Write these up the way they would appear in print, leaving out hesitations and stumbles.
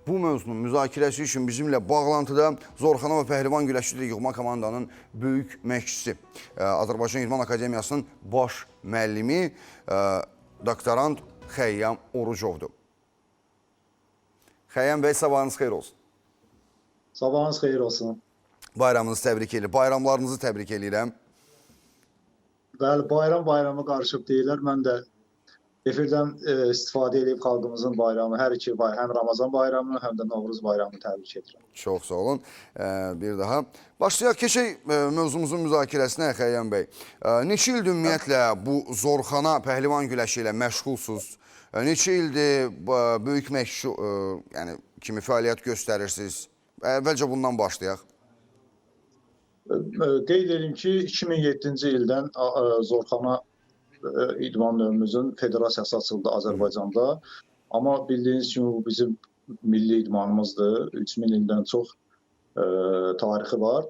bu mövzunun müzakirəsi üçün bizimlə bağlantıda Zorxana və Pəhlivan güləşçi yığma komandanın böyük məşqçisi, Azərbaycan İdman Akademiyasının baş müəllimi, doktorant Xəyyam Orucovdur. Xəyyam bəy, sabahınız xeyir olsun. Sabahınız xeyir olsun. Bayramınızı təbrik edirəm. Bayramlarınızı təbrik edirəm. Bəli, bayramı qarışıb deyirlər. Mən də efirdən istifadə edib xalqımızın bayramı, hər iki bayram, həm Ramazan bayramını, həm də Novruz bayramını təbrik edirəm. Çox sağ olun. Bir daha. Başlayaq, keçək mövzumuzun müzakirəsinə Xəyyam bəy. Neçə ildir ümumiyyətlə bu Zorxana Pəhlivan güləşi ilə məşğulsuz? Neçə ildir böyük məşqçi kimi fəaliyyət göstərirsiniz? Əvvəlcə bundan başlayaq. Qeyd edim ki, 2007-ci ildən Zorxana idman növümüzün federasiyası açıldı Azərbaycanda. Amma bildiyiniz kimi bu bizim milli idmanımızdır. 3000 ildən çox tarixi var.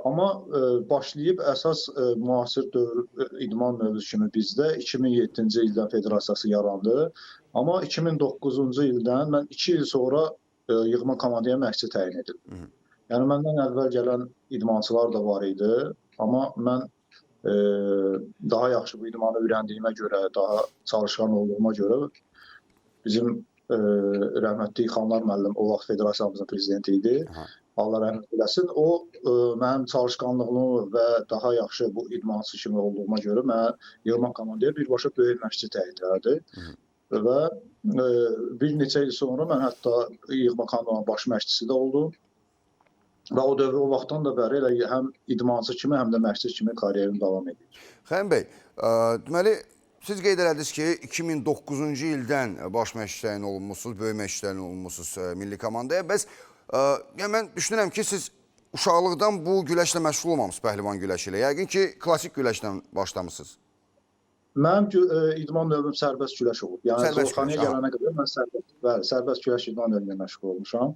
Amma başlayıb əsas müasir dövr idman növü kimi bizdə 2007-ci ildən federasiyası yarandı. Amma 2009-cu ildən mən 2 il sonra yığma komandaya məşqçi təyin edildim. Yəni məndən əvvəl gələn idmançılar da var idi. Amma mən daha yaxşı bu idmanı öyrəndiyimə görə, daha çalışqan olduğuma görə bizim rəhmətli Xanlar müəllim o vaxt federasiyamızın prezidenti idi. Allah rəhmət eləsin. O mənim çalışqanlığımı və daha yaxşı bu idmançı kimi olduğuma görə mənə yığma komandaya birbaşa böyük məşqçi təyin etdi. Və bir neçə il sonra mən hətta yığma komandanın baş məşqçisi də oldum. Və o dövrü o vaxtdan da bəri elə həm idmançı kimi, həm də məşqçi kimi kariyerim davam edir. Xəyyam bəy, deməli, siz qeyd elədiniz ki, 2009-cu ildən baş məşqçi təyin olunmusunuz, böyük məşqçi təyin olunmusunuz milli komandaya. Bəs mən düşünürəm ki, siz uşaqlıqdan bu güləşlə məşğul olmamısınız, Pəhlivan güləşi ilə. Yəqin ki, klassik güləşdən başlamışsınız. Mənim idman növüm sərbəst güləş olub. Yəni Zorxanaya gələnə qədər mən sərbəst güləş idman növünə məşğul olmuşam.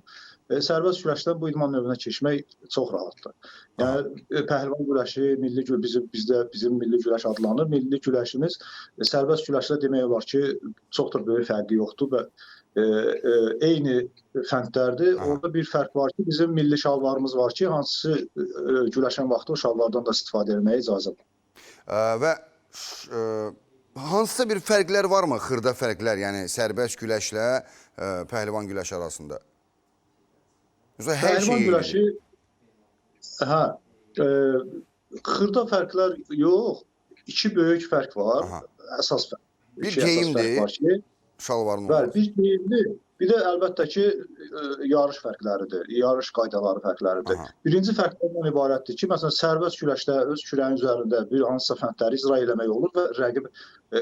Sərbəst güləşdən bu idman növünə keçmək çox rahatdır. Yəni Pəhlivan güləşi bizim milli güləş adlanır. Milli güləşimiz sərbəst güləşlə demək olar ki, çox da böyük fərqi yoxdur və eyni fəndlərdir. Orada bir fərq var ki, bizim milli şalvarımız var ki, hansı güləşən vaxtı o şalvardan da istifadə etməyə icazə var. Və hansısa bir fərqlər varmı, xırda fərqlər, yəni sərbəst güləşlə Pəhlivan güləşi arasında? Pəhlivan güləşi, xırda fərqlər yox, iki böyük fərq var, əsas fərq. Bir geyimdir, şalvarın olur. Bir geyimdir, bir də əlbəttə ki, yarış fərqləridir, yarış qaydaları fərqləridir. Birinci fərqlərdən ibarətdir ki, məsələn, sərbəst güləşdə öz kürəyin üzərində bir hansısa fəndləri icra eləmək olur və rəqib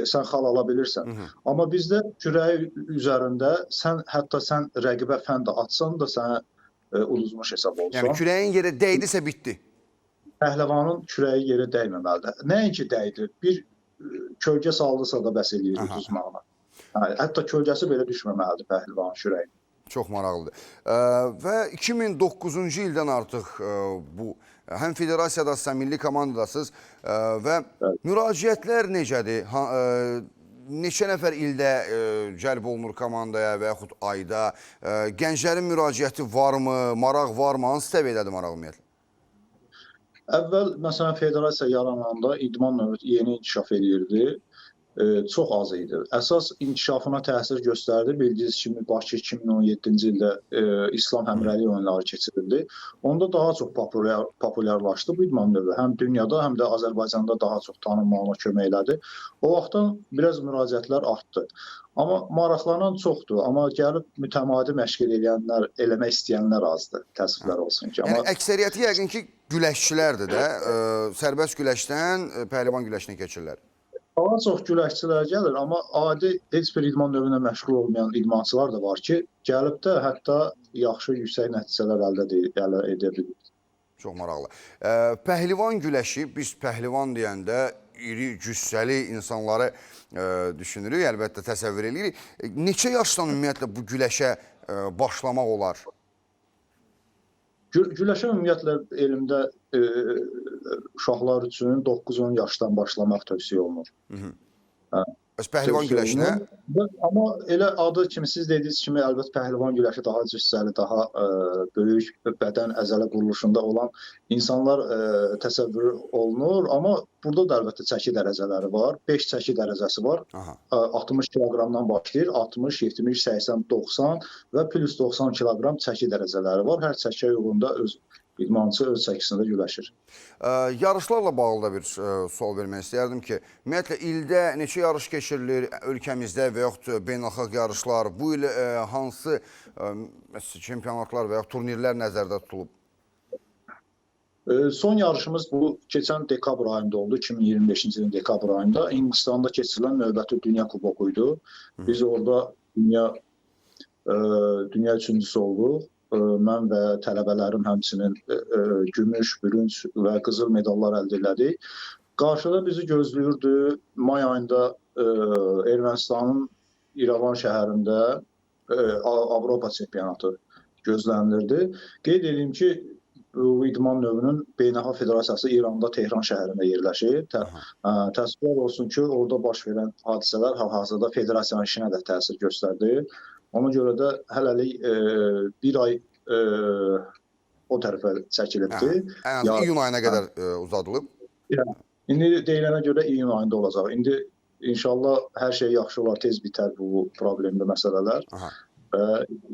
sən xal ala bilirsən. Amma bizdə kürəyi üzərində hətta sən rəqibə fənd atsan da sənə uduzmuş hesab olsan. Yəni kürəyin yerə dəydisə bitdi. Pəhləvanın kürəyi yerə dəyməməlidir. Nəinki dəydi, bir kölgə saldısa da bəs eləyir uduzmağına. Hətta kölgəsi belə düşməməlidir pəhlivanın kürəyi. Çox maraqlıdır. Və 2009-cu ildən artıq bu həm federasiyadasınız, həm milli komandadasınız və müraciətlər necədir? Neçə nəfər ildə cəlb olunur komandaya və yaxud ayda? Gənclərin müraciəti varmı, maraq varmı? Hansı səviyyədədir maraq ümumiyyətlə? Əvvəl, məsələn, federasiya yarananda idman növü yeni inkişaf edirdi. Çox az idi. Əsas inkişafına təsir göstərdi. Bildiyiniz kimi, Bakı 2017-ci ildə İslam Həmrəylik oyunları keçirildi. Onda daha çox populyarlaşdı bu idman növü. Həm dünyada, həm də Azərbaycanda daha çox tanınmağına kömək elədi. O vaxtdan biraz müraciətlər artdı. Amma maraqlanan çoxdur. Amma gəlib mütəmadi məşq eləyənlər, eləmək istəyənlər azdır. Təəssüflər olsun ki. Yəni əksəriyyəti yəqin ki, güləşçilərdir də. Sərbəst güləşdən Pəhlivan güləşinə keçirlər. Daha çox güləşçilər gəlir, amma adi heç bir idman növünə məşğul olmayan idmançılar da var ki, gəlib də hətta yaxşı, yüksək nəticələr əldə edə bilir. Çox maraqlı. Pəhlivan güləşi, biz pəhlivan deyəndə iri, cüssəli insanları düşünürük, əlbəttə təsəvvür edirik. Neçə yaşdan ümumiyyətlə bu güləşə başlamaq olar? Güləşə ümumiyyətlə elmdə uşaqlar üçün 9-10 yaşdan başlamaq tövsiyə olunur. Bəs pəhlivan güləşinə? Amma elə adı kimi siz dediyiniz kimi əlbəttə pəhlivan güləşi daha cüssəli, daha böyük bədən əzələ quruluşunda olan insanlar təsəvvür olunur. Amma burada da əlbəttə çəki dərəcələri var. 5 çəki dərəcəsi var. Aha. 60 kiloqramdan başlayır. 60, 70, 80, 90 və plus 90 kiloqram çəki dərəcələri var. Hər çəkiyə uyğunda öz idmançı öz çəkisində güləşir. Yarışlarla bağlı da bir sual vermək istəyərdim ki, ümumiyyətlə ildə neçə yarış keçirilir ölkəmizdə və yaxud beynəlxalq yarışlar, bu il hansı çempionatlar və yaxud turnirlər nəzərdə tutulub? Son yarışımız bu keçən dekabr ayında oldu, 2025-ci ilin dekabr ayında. Hindistanda keçirilən növbəti dünya kubokuydu. Biz orada dünya üçüncüsü olduq. Mən və tələbələrim həmçinin gümüş, bürünc və qızıl medallar əldə elədik. Qarşıda bizi gözləyirdi may ayında Ermənistanın İrəvan şəhərində Avropa çempionatı gözlənilirdi. Qeyd edeyim ki, bu idman növünün beynəlxalq federasiyası İranda Tehran şəhərində yerləşir. Təəssüflər olsun ki, orada baş verən hadisələr hal-hazırda federasiyanın işinə də təsir göstərdi. Ona görə də hələlik bir ay o tərəfə çəkilibdir. Ən azından iyun ayına qədər uzadılıb. İndi deyilənə görə iyun ayında olacaq. İndi inşallah hər şey yaxşı olar, tez bitər bu problemli məsələlər və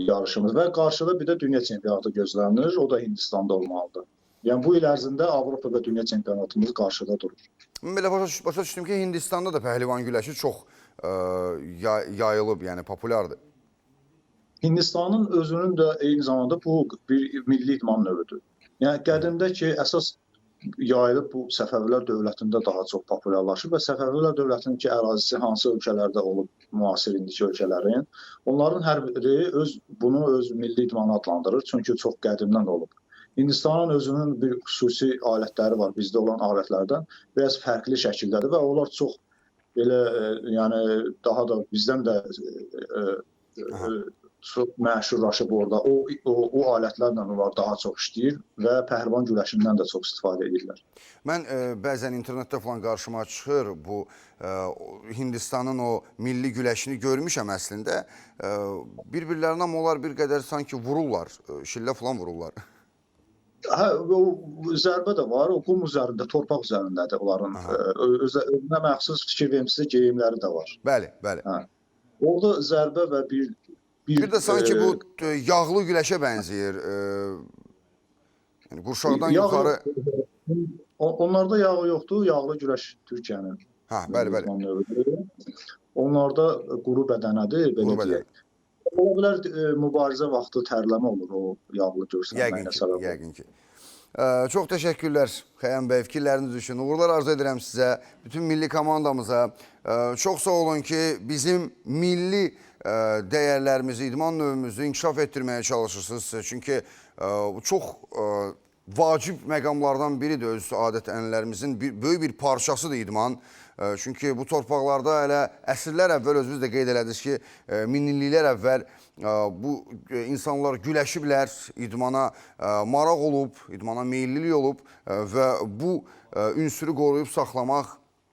yarışımız. Və qarşıda bir də dünya çempionatı gözlənilir. O da Hindistanda olmalıdır. Yəni bu il ərzində Avropa və dünya çempionatımız qarşıda durur. Mən belə başa düşdüm ki, Hindistanda da pəhlivan güləşi çox yayılıb, yəni populyardır. Hindistanın özünün də eyni zamanda bu bir milli idman növüdür. Yəni qədimdə ki, əsas yayılıb bu Səfəvilər dövlətində daha çox populyarlaşıb və Səfəvilər dövlətinin ki, ərazisi hansı ölkələrdə olub, müasir indiki ölkələrin, onların hər biri bunu öz milli idmanı adlandırır, çünki çox qədimdən olub. Hindistanın özünün bir xüsusi alətləri var, bizdə olan alətlərdən biraz fərqli şəkildədir və onlar çox belə, yəni daha da bizdən də çox məşhurlaşıb orada. O alətlərlə onlar daha çox işləyir və pəhlivan güləşindən də çox istifadə edirlər. Mən bəzən internetdə falan qarşıma çıxır bu Hindistanın o milli güləşini görmüşəm əslində. Bir-birlərinə onlar bir qədər sanki vururlar, şillə falan vururlar. O zərbə də var, o qum üzərində, torpaq üzərindədir onların. Özünə məxsus fikir vermişsə geyimləri də var. Bəli, bəli. Orada zərbə və bir də sanki bu yağlı güləşə bənzəyir. Yəni qurşaqdan yuxarı. Onlarda yağı yoxdur, yağlı güləş Türkiyənin. Bəli, bəli. Onlarda quru bədənədir, belə deyək. Ola bilər mübarizə vaxtı tərləmə olur o yağlı görsənməyinə səbəb olur. Yəqin ki. Çox təşəkkürlər Xəyam bəy, fikirləriniz üçün. Uğurlar arzu edirəm sizə, bütün milli komandamıza. Çox sağ olun ki, bizim milli dəyərlərimizi, idman növümüzü inkişaf etdirməyə çalışırsınız. Çünki çox vacib məqamlardan biridir öz adət-ənənələrimizin böyük bir parçasıdır idman. Çünki bu torpaqlarda elə əsrlər əvvəl özünüz də qeyd elədiniz ki, minilliklər əvvəl bu insanlar güləşiblər, idmana maraq olub, idmana meyillilik olub və bu ünsürü qoruyub saxlamaq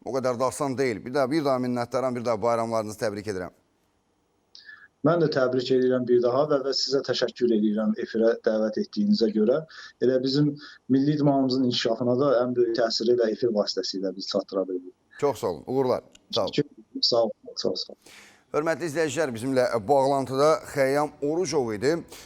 o qədər da asan deyil. Bir daha minnətdaram, bir daha bayramlarınızı təbrik edirəm. Mən də təbrik edirəm bir daha və sizə təşəkkür edirəm efirə dəvət etdiyinizə görə. Elə bizim milli idmanımızın inkişafına da ən böyük təsiri ilə efir vasitəsilə biz çatdıra bilirik. Çox sağ olun, uğurlar. Sağ olun. Hörmətli izləyicilər, bizimlə bağlantıda Xəyyam Orucov idi.